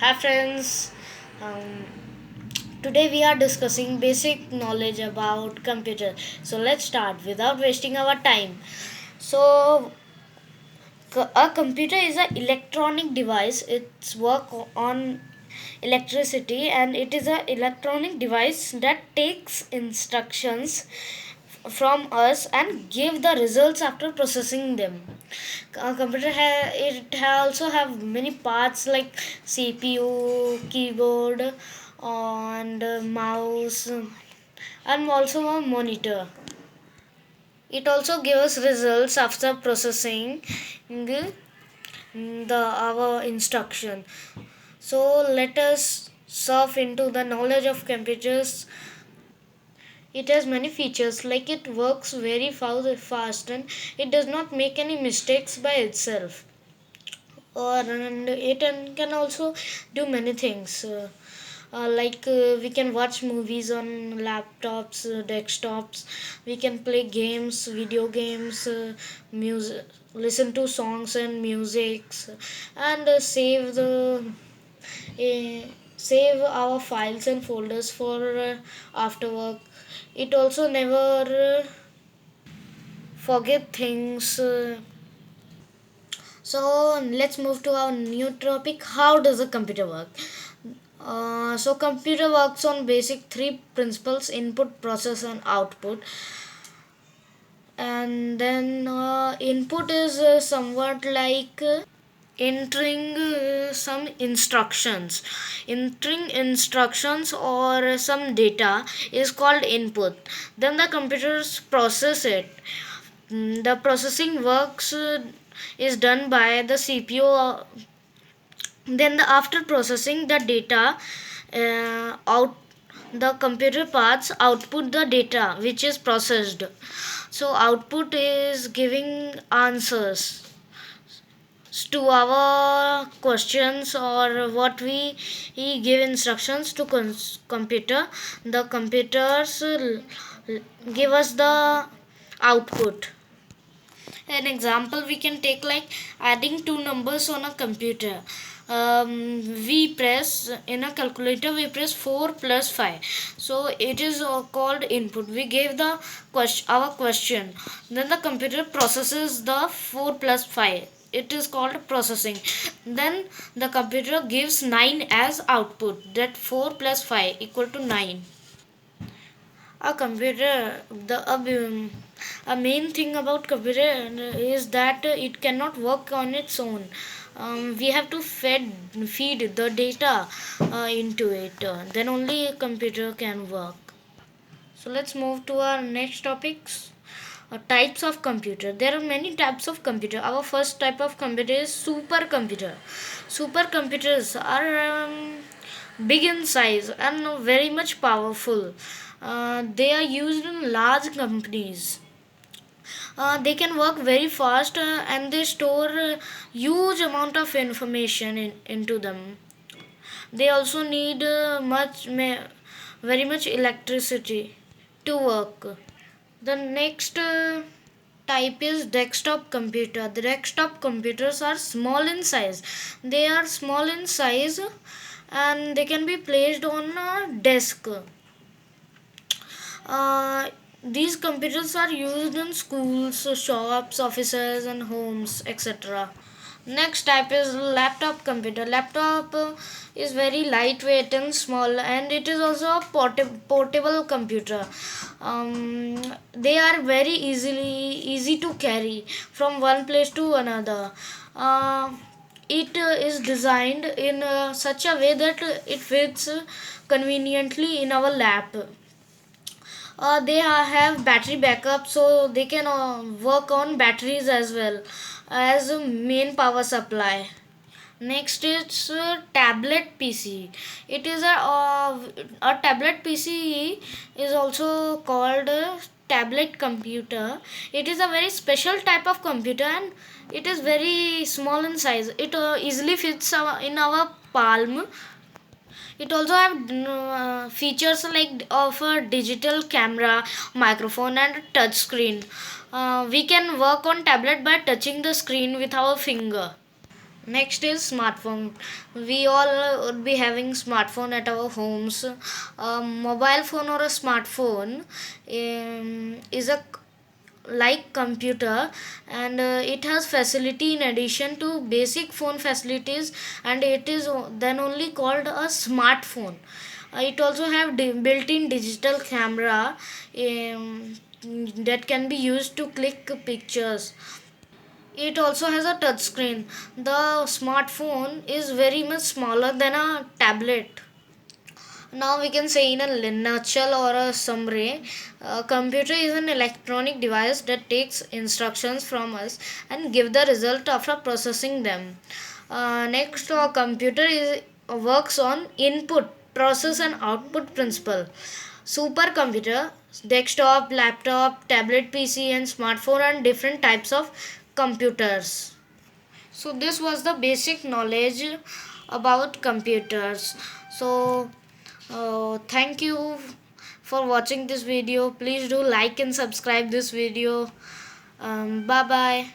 Hi friends. Um, Today we are discussing basic knowledge about computer. So let's start without wasting our time. So a computer is an electronic device. It's work on electricity and it is an electronic device that takes instructions from us and give the results after processing them. A computer also have many parts like CPU, keyboard, and mouse, and also a monitor. It also gives results after processing the our instruction. So let us surf into the knowledge of computers. It has many features like it works very fast and it does not make any mistakes by itself. Or and it can also do many things. We can watch movies on laptops, desktops. We can play games, video games, music, listen to songs and musics, and uh, save our files and folders for after work. It also never forget things. So let's move to our new topic. How does a computer work? So computer works on basic three principles: input, process, and output. And then input is somewhat like entering some instructions. Entering instructions or some data is called input. Then the computers process it. The processing works is done by the CPU. Then after processing the data, out the computer parts output the data which is processed. So output is giving answers to our questions or what we give instructions to computer. The computers give us the output. An example we can take like adding two numbers on a computer. We press in a calculator, we press 4 plus 5, so it is called input. We gave the our question, then the computer processes the 4 plus 5, it is called processing. Then the computer gives 9 as output, that 4 plus 5 equal to 9. A computer, a main thing about computer is that it cannot work on its own. We have to feed the data into it, then only a computer can work. So let's move to our next topics. Types of computer. There are many types of computer. Our first type of computer is supercomputer. Supercomputers are big in size and very much powerful. They are used in large companies. They can work very fast and they store huge amount of information into them. They also need very much electricity to work. The next type is desktop computer. The desktop computers are small in size. They are small in size and they can be placed on a desk. Uh, these computers are used in schools, shops, offices, and homes, etc. Next type is laptop computer. Laptop is very lightweight and small, and it is also a portable computer. They are very easy to carry from one place to another. Uh, it is designed in such a way that it fits conveniently in our lap. They have battery backup, so they can work on batteries as well as a main power supply. Next is tablet PC. It is a tablet PC is also called a tablet computer. It is a very special type of computer and it is very small in size. It easily fits in our palm. It also have features like of a digital camera, microphone, and touch screen. We can work on tablet by touching the screen with our finger. Next is smartphone. We all would be having smartphone at our homes. A mobile phone or a smartphone is a like computer, and it has facility in addition to basic phone facilities, and it is then only called a smartphone. It also have built-in digital camera that can be used to click pictures. It also has a touch screen. The smartphone is very much smaller than a tablet. Now we can say in a nutshell or a summary, a computer is an electronic device that takes instructions from us and give the result after processing them. Next, a computer is works on input, process and output principle. Supercomputer, desktop, laptop, tablet PC and smartphone and different types of computers. So this was the basic knowledge about computers. So thank you for watching this video. Please do like and subscribe this video. Bye bye.